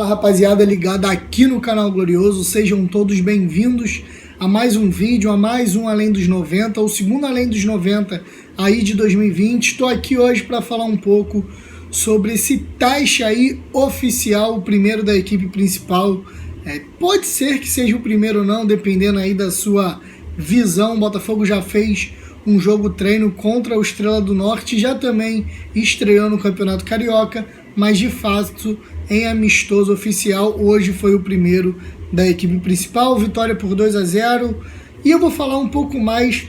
Fala rapaziada ligada aqui no canal Glorioso, sejam todos bem-vindos a mais um vídeo, a mais um Além dos 90, o segundo Além dos 90 aí de 2020. Estou aqui hoje para falar um pouco sobre esse teste aí oficial, o primeiro da equipe principal. Pode ser que seja o primeiro ou não, dependendo aí da sua visão. O Botafogo já fez um jogo treino contra o Estrela do Norte, já também estreou no Campeonato Carioca, mas de fato em amistoso oficial, hoje foi o primeiro da equipe principal, vitória por 2-0, e eu vou falar um pouco mais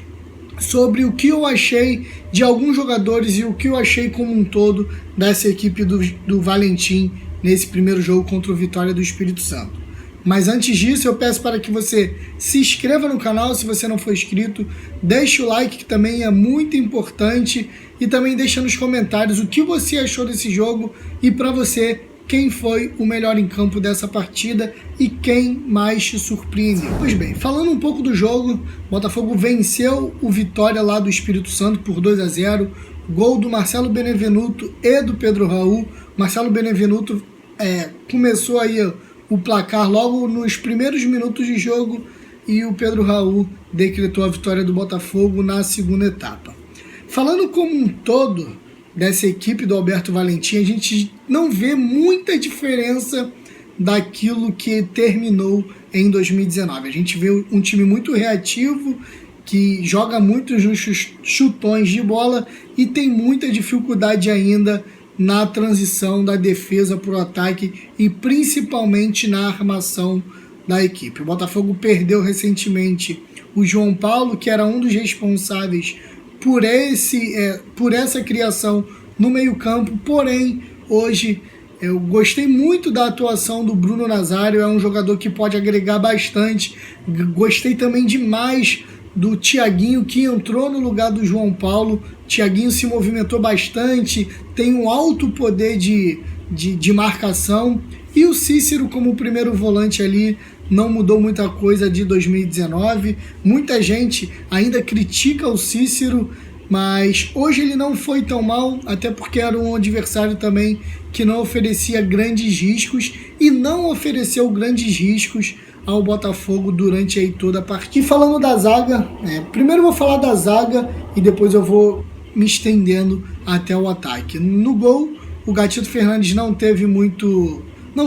sobre o que eu achei de alguns jogadores e o que eu achei como um todo dessa equipe do Valentim nesse primeiro jogo contra o Vitória do Espírito Santo. Mas antes disso, eu peço para que você se inscreva no canal, se você não for inscrito, deixe o like, que também é muito importante, e também deixa nos comentários o que você achou desse jogo e para você, quem foi o melhor em campo dessa partida e quem mais te surpreendeu. Pois bem, falando um pouco do jogo, Botafogo venceu o Vitória lá do Espírito Santo por 2-0, gol do Marcelo Benevenuto e do Pedro Raul. Marcelo Benevenuto começou aí o placar logo nos primeiros minutos de jogo e o Pedro Raul decretou a vitória do Botafogo na segunda etapa. Falando como um todo dessa equipe do Alberto Valentim, a gente não vê muita diferença daquilo que terminou em 2019. A gente vê um time muito reativo, que joga muito nos chutões de bola e tem muita dificuldade ainda na transição da defesa para o ataque e principalmente na armação da equipe. O Botafogo perdeu recentemente o João Paulo, que era um dos responsáveis por essa criação no meio-campo, porém hoje eu gostei muito da atuação do Bruno Nazário, é um jogador que pode agregar bastante. Gostei também demais do Thiaguinho, que entrou no lugar do João Paulo. Thiaguinho se movimentou bastante, tem um alto poder de marcação, e o Cícero como primeiro volante ali não mudou muita coisa de 2019. Muita gente ainda critica o Cícero, mas hoje ele não foi tão mal, até porque era um adversário também que não oferecia grandes riscos e não ofereceu grandes riscos ao Botafogo durante aí toda a partida. E falando da zaga, primeiro eu vou falar da zaga e depois eu vou me estendendo até o ataque. No gol, o Gatito Fernandes não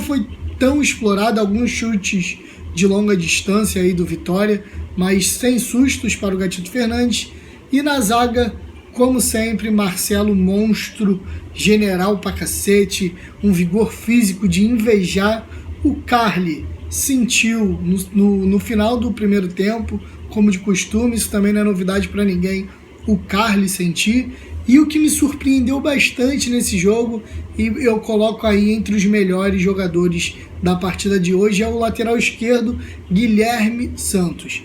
foi tão explorado, alguns chutes de longa distância aí do Vitória, mas sem sustos para o Gatito Fernandes. E na zaga, como sempre, Marcelo monstro, general pra cacete, um vigor físico de invejar. O Carly sentiu no final do primeiro tempo, como de costume, isso também não é novidade para ninguém, o Carly sentir. E o que me surpreendeu bastante nesse jogo, e eu coloco aí entre os melhores jogadores da partida de hoje, é o lateral esquerdo Guilherme Santos.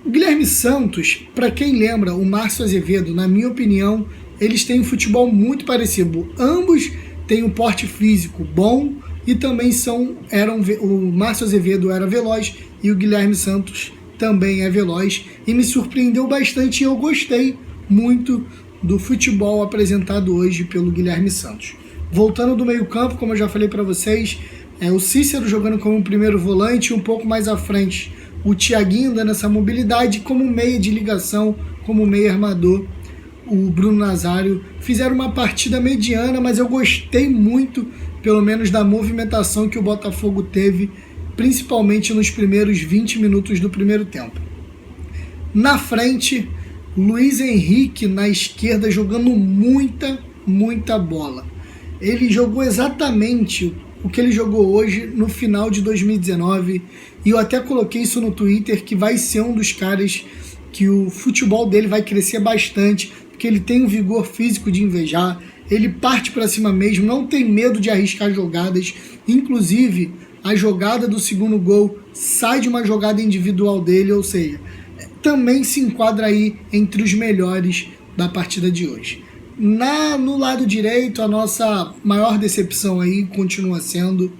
Guilherme Santos, para quem lembra o Márcio Azevedo, na minha opinião, eles têm um futebol muito parecido. Ambos têm um porte físico bom e também o Márcio Azevedo era veloz e o Guilherme Santos também é veloz. E me surpreendeu bastante e eu gostei muito do futebol apresentado hoje pelo Guilherme Santos. Voltando do meio campo, como eu já falei para vocês, o Cícero jogando como primeiro volante, um pouco mais à frente o Thiaguinho dando essa mobilidade, como meia de ligação, como meia armador, o Bruno Nazário. Fizeram uma partida mediana, mas eu gostei muito, pelo menos, da movimentação que o Botafogo teve, principalmente nos primeiros 20 minutos do primeiro tempo. Na frente, Luiz Henrique na esquerda jogando muita bola. Ele jogou exatamente o que ele jogou hoje no final de 2019, e eu até coloquei isso no Twitter, que vai ser um dos caras que o futebol dele vai crescer bastante, porque ele tem um vigor físico de invejar, ele parte para cima mesmo, não tem medo de arriscar jogadas. Inclusive a jogada do segundo gol sai de uma jogada individual dele, ou seja, também se enquadra aí entre os melhores da partida de hoje. No lado direito, a nossa maior decepção aí continua sendo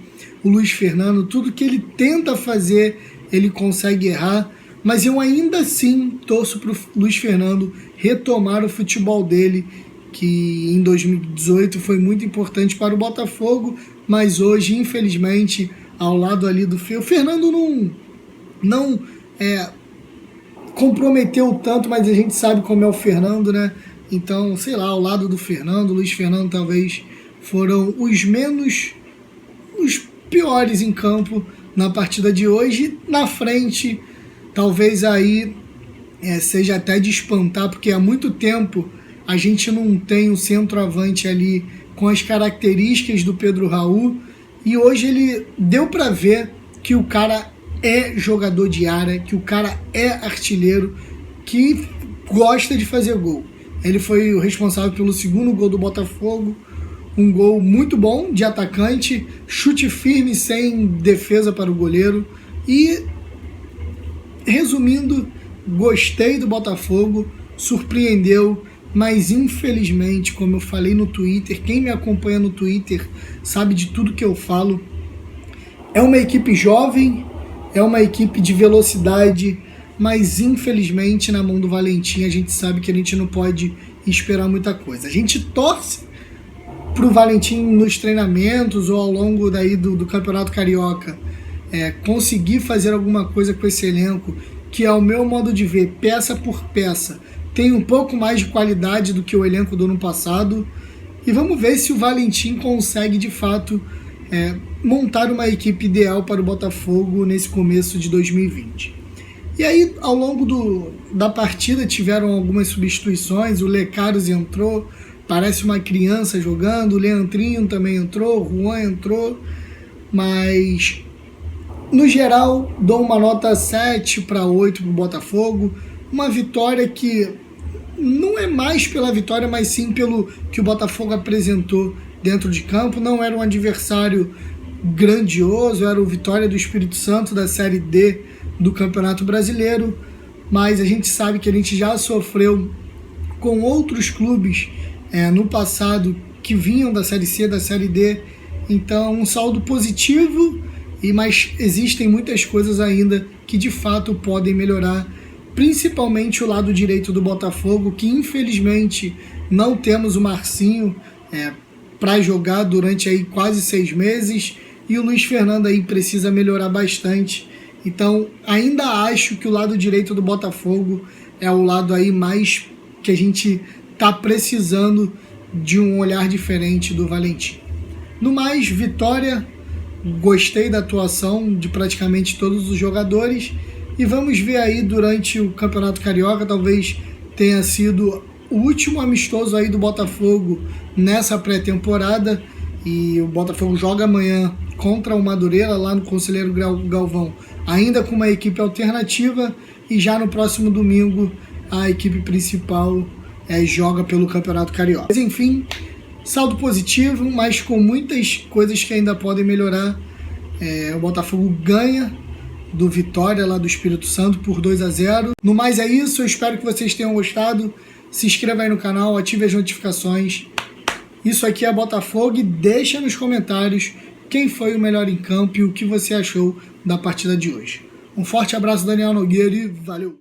o Luiz Fernando. Tudo que ele tenta fazer, ele consegue errar, mas eu ainda assim torço para o Luiz Fernando retomar o futebol dele, que em 2018 foi muito importante para o Botafogo, mas hoje, infelizmente, ao lado ali do o Fernando não comprometeu tanto, mas a gente sabe como é o Fernando, né? Então, sei lá, ao lado do Fernando, Luiz Fernando talvez foram os piores em campo na partida de hoje. Na frente, talvez aí seja até de espantar, porque há muito tempo a gente não tem um centroavante ali com as características do Pedro Raul, e hoje ele deu para ver que o cara é jogador de área, que o cara é artilheiro, que gosta de fazer gol. Ele foi o responsável pelo segundo gol do Botafogo, um gol muito bom de atacante, chute firme sem defesa para o goleiro. E, resumindo, gostei do Botafogo, surpreendeu, mas infelizmente, como eu falei no Twitter, quem me acompanha no Twitter sabe de tudo que eu falo, é uma equipe jovem, é uma equipe de velocidade, mas infelizmente na mão do Valentim a gente sabe que a gente não pode esperar muita coisa. A gente torce para o Valentim nos treinamentos ou ao longo daí do Campeonato Carioca conseguir fazer alguma coisa com esse elenco, que ao meu modo de ver, peça por peça, tem um pouco mais de qualidade do que o elenco do ano passado. E vamos ver se o Valentim consegue de fato montar uma equipe ideal para o Botafogo nesse começo de 2020. E aí, ao longo da partida, tiveram algumas substituições. O Lecaros entrou, parece uma criança jogando. O Leandrinho também entrou, o Juan entrou. Mas, no geral, dou uma nota 7 para 8 para o Botafogo. Uma vitória que não é mais pela vitória, mas sim pelo que o Botafogo apresentou dentro de campo. Não era um adversário grandioso, era o Vitória do Espírito Santo da Série D do Campeonato Brasileiro, mas a gente sabe que a gente já sofreu com outros clubes no passado que vinham da Série C, da Série D. Então, um saldo positivo, mas existem muitas coisas ainda que de fato podem melhorar, principalmente o lado direito do Botafogo, que infelizmente não temos o Marcinho para jogar durante aí quase 6 meses, e o Luiz Fernando aí precisa melhorar bastante. Então, ainda acho que o lado direito do Botafogo é o lado aí mais que a gente está precisando de um olhar diferente do Valentim. No mais, vitória, gostei da atuação de praticamente todos os jogadores, e vamos ver aí durante o Campeonato Carioca, talvez tenha sido o último amistoso aí do Botafogo nessa pré-temporada, e o Botafogo joga amanhã contra o Madureira lá no Conselheiro Galvão, ainda com uma equipe alternativa, e já no próximo domingo a equipe principal joga pelo Campeonato Carioca. Mas enfim, saldo positivo, mas com muitas coisas que ainda podem melhorar. O Botafogo ganha do Vitória lá do Espírito Santo por 2-0. No mais é isso, eu espero que vocês tenham gostado. Se inscreva aí no canal, ative as notificações. Isso aqui é Botafogo, e deixa nos comentários quem foi o melhor em campo e o que você achou da partida de hoje. Um forte abraço, Daniel Nogueira, e valeu!